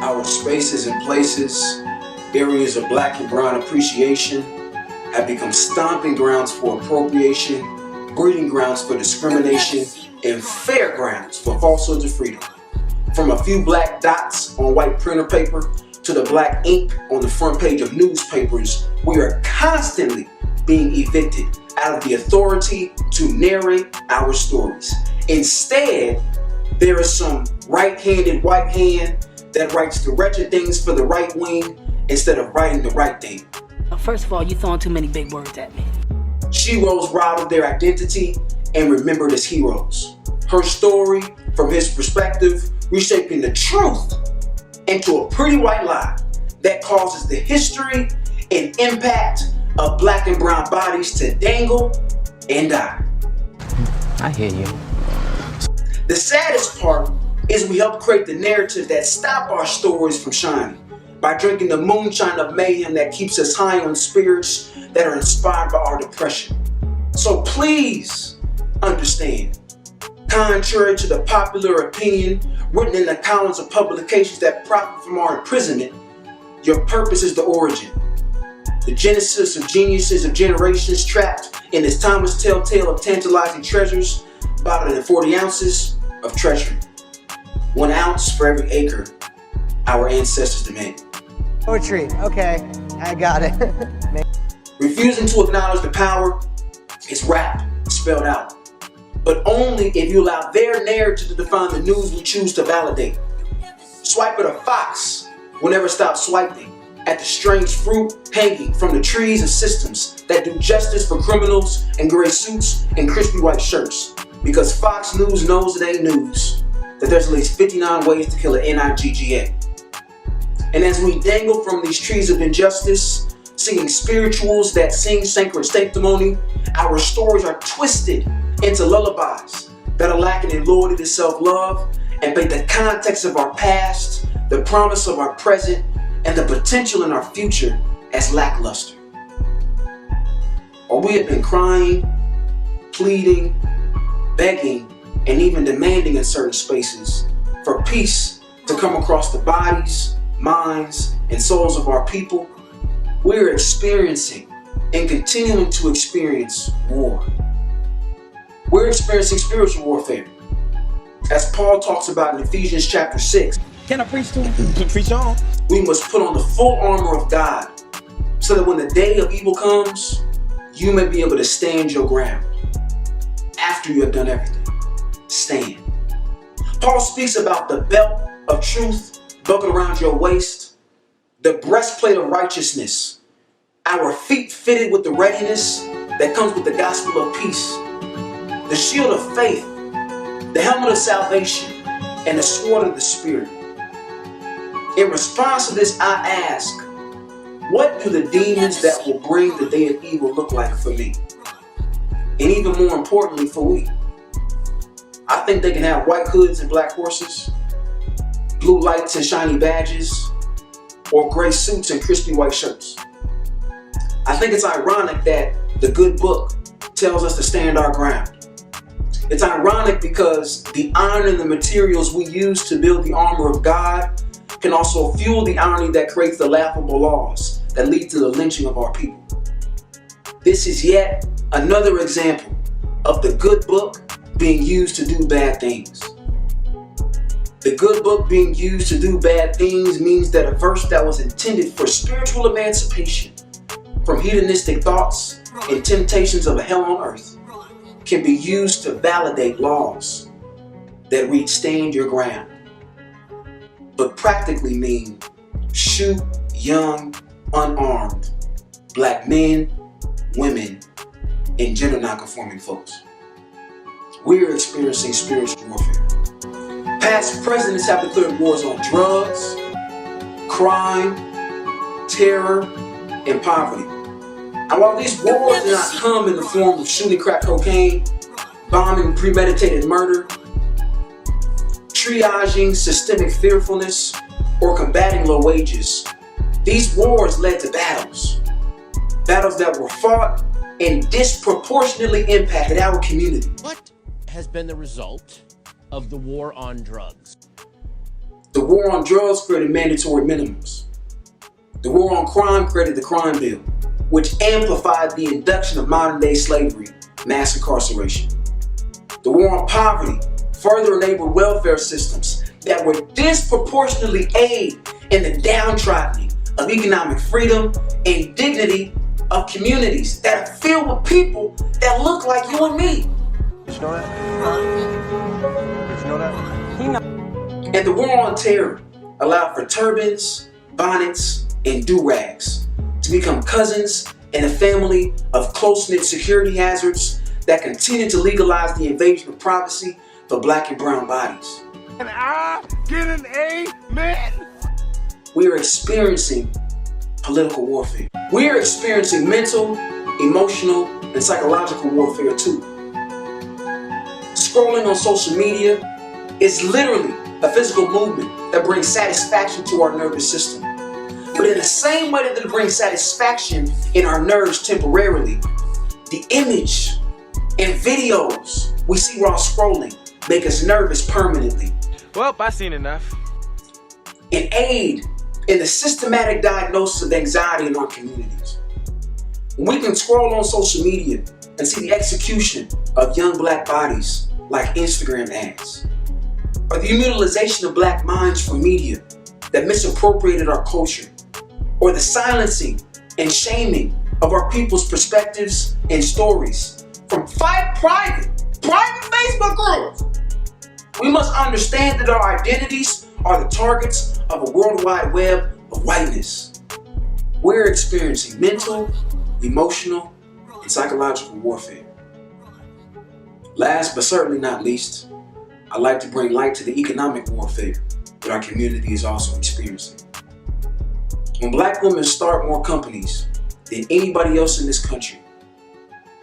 Our spaces and places, areas of black and brown appreciation, have become stomping grounds for appropriation, breeding grounds for discrimination, and fair grounds for falsehoods of freedom. From a few black dots on white printer paper to the black ink on the front page of newspapers, we are constantly being evicted out of the authority to narrate our stories. Instead, there is some right-handed white hand that writes the wretched things for the right wing instead of writing the right thing. First of all, you're throwing too many big words at me. Sheroes robbed of their identity and remembered as heroes. Her story, from his perspective, reshaping the truth into a pretty white lie that causes the history and impact of black and brown bodies to dangle and die. I hear you. The saddest part is we help create the narrative that stop our stories from shining by drinking the moonshine of mayhem that keeps us high on spirits that are inspired by our depression. So please understand, contrary to the popular opinion written in the columns of publications that profit from our imprisonment, your purpose is the origin, the genesis of geniuses of generations trapped in this timeless telltale of tantalizing treasures, bottled in 40 ounces of treasury. 1 ounce for every acre our ancestors demanded. Poetry, okay, I got it. Refusing to acknowledge the power is rap, spelled out. But only if you allow their narrative to define the news we choose to validate. Swipe at a fox will never stop swiping at the strange fruit hanging from the trees of systems that do justice for criminals in gray suits and crispy white shirts. Because Fox News knows it ain't news that there's at least 59 ways to kill an NIGGA. And as we dangle from these trees of injustice, singing spirituals that sing sacred sanctimony, our stories are twisted into lullabies that are lacking in loyalty to self-love and paint the context of our past, the promise of our present, and the potential in our future as lackluster. Or we have been crying, pleading, begging, and even demanding in certain spaces for peace to come across the bodies, minds, and souls of our people, we're experiencing and continuing to experience war. We're experiencing spiritual warfare. As Paul talks about in Ephesians chapter 6, Can I preach to him? Preach on. we must put on the full armor of God so that when the day of evil comes, you may be able to stand your ground. After you have done everything, stand. Paul speaks about the belt of truth buckled around your waist, the breastplate of righteousness, our feet fitted with the readiness that comes with the gospel of peace, the shield of faith, the helmet of salvation, and the sword of the Spirit. In response to this, I ask, what do the demons that will bring the day of evil look like for me? And even more importantly for we. I think they can have white hoods and black horses, blue lights and shiny badges, or gray suits and crispy white shirts. I think it's ironic that the good book tells us to stand our ground. It's ironic because the iron and the materials we use to build the armor of God can also fuel the irony that creates the laughable laws that lead to the lynching of our people. This is yet another example of the good book being used to do bad things. The good book being used to do bad things means that a verse that was intended for spiritual emancipation from hedonistic thoughts and temptations of a hell on earth can be used to validate laws that read stand your ground, but practically mean shoot young, unarmed black men, women, and gender non-conforming folks. We are experiencing spiritual warfare. Past presidents have declared wars on drugs, crime, terror, and poverty. And while these wars do not come in the form of shooting crack cocaine, bombing premeditated murder, triaging systemic fearfulness, or combating low wages, these wars led to battles that were fought and disproportionately impacted our community. What has been the result of the war on drugs? The The war on drugs created mandatory minimums. The war on crime created the crime bill, which amplified the induction of modern-day slavery, mass incarceration. The war on poverty further enabled welfare systems that would disproportionately aid in the downtrodden of economic freedom and dignity of communities that are filled with people that look like you and me. Did you know that? Did you know that? And the war on terror allowed for turbans, bonnets, and do-rags to become cousins and a family of close-knit security hazards that continue to legalize the invasion of privacy for black and brown bodies. Can I get an amen? We are experiencing political warfare. We are experiencing mental, emotional, and psychological warfare too. Scrolling on social media is literally a physical movement that brings satisfaction to our nervous system. But in the same way that it brings satisfaction in our nerves temporarily, the image and videos we see while scrolling make us nervous permanently. Well, I've seen enough. And aid in the systematic diagnosis of anxiety in our communities. We can scroll on social media and see the execution of young black bodies like Instagram ads, or the mutilization of black minds from media that misappropriated our culture, or the silencing and shaming of our people's perspectives and stories from private Facebook groups. We must understand that our identities are the targets of a worldwide web of whiteness. We're experiencing mental, emotional, and psychological warfare. Last but certainly not least, I'd like to bring light to the economic warfare that our community is also experiencing. When black women start more companies than anybody else in this country,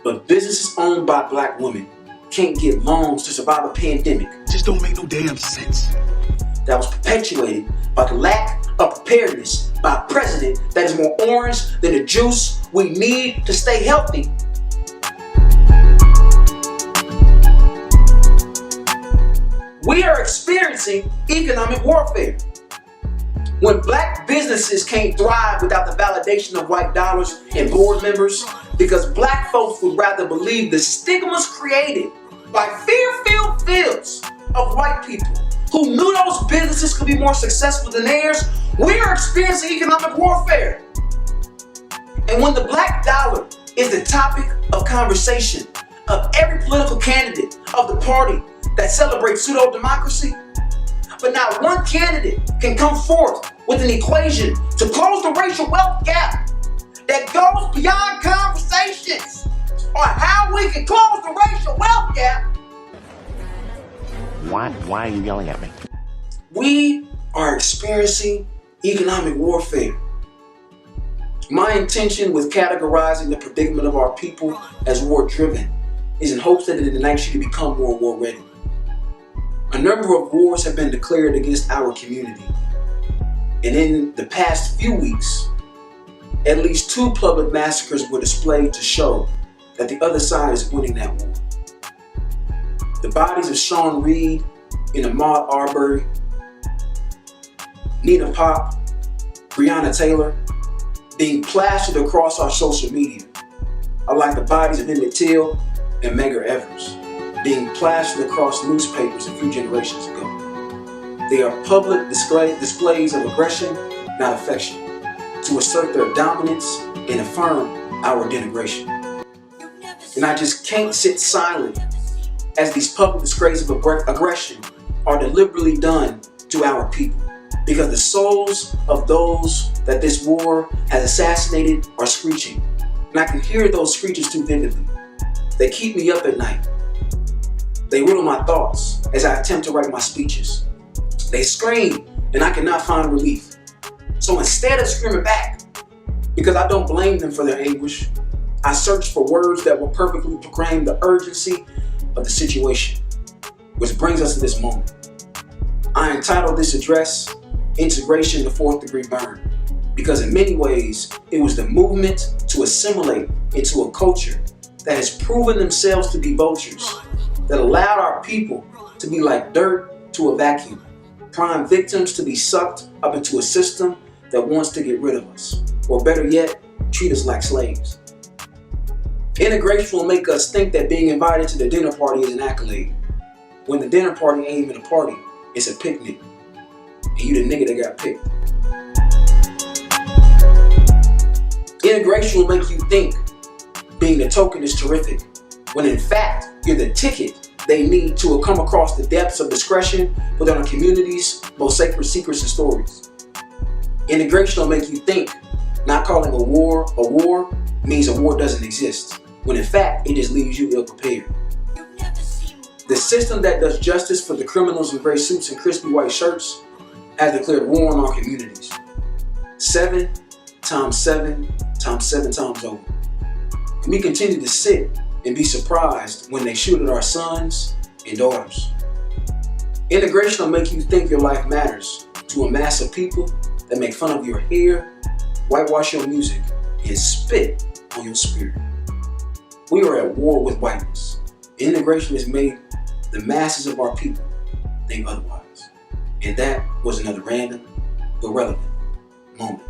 but businesses owned by black women can't get loans to survive a pandemic. Just don't make no damn sense. That was perpetuated by the lack of preparedness by a president that is more orange than the juice we need to stay healthy. We are experiencing economic warfare. When black businesses can't thrive without the validation of white dollars and board members, because black folks would rather believe the stigmas created by fear-filled fields of white people who knew those businesses could be more successful than theirs, we are experiencing economic warfare. And when the black dollar is the topic of conversation of every political candidate of the party that celebrates pseudo-democracy, but not one candidate can come forth with an equation to close the racial wealth gap that goes beyond conversations on how we can close the racial wealth gap. Why are you yelling at me? We are experiencing economic warfare. My intention with categorizing the predicament of our people as war-driven is in hopes that in the night she can become more war-ready. A number of wars have been declared against our community. And in the past few weeks, at least 2 public massacres were displayed to show that the other side is winning that war. The bodies of Sean Reed and Ahmaud Arbery, Nina Pop, Breonna Taylor, being plastered across our social media, are like the bodies of Emmett Till and Medgar Evers, being plastered across newspapers a few generations ago. They are public displays of aggression, not affection, to assert their dominance and affirm our denigration. And I just can't sit silent as these public displays of aggression are deliberately done to our people, because the souls of those that this war has assassinated are screeching. And I can hear those screeches too vividly. They keep me up at night. They riddle my thoughts as I attempt to write my speeches. They scream and I cannot find relief. So instead of screaming back, because I don't blame them for their anguish, I search for words that will perfectly proclaim the urgency of the situation. Which brings us to this moment. I entitled this address, Integration the Fourth Degree Burn, because in many ways, it was the movement to assimilate into a culture that has proven themselves to be vultures, that allowed our people to be like dirt to a vacuum, prime victims to be sucked up into a system that wants to get rid of us, or better yet, treat us like slaves. Integration will make us think that being invited to the dinner party is an accolade, when the dinner party ain't even a party, it's a picnic, and you the nigga that got picked. Integration will make you think being the token is terrific, when in fact, you're the ticket they need to come across the depths of discretion within our community's most sacred secrets and stories. Integration will make you think not calling a war means a war doesn't exist, when in fact, it just leaves you ill-prepared. The system that does justice for the criminals in gray suits and crispy white shirts has declared war on our communities. 7 times 7 times 7 times over. And we continue to sit and be surprised when they shoot at our sons and daughters. Integration will make you think your life matters to a mass of people that make fun of your hair, whitewash your music, and spit on your spirit. We are at war with whiteness. Integration has made the masses of our people think otherwise. And that was another random, but relevant moment.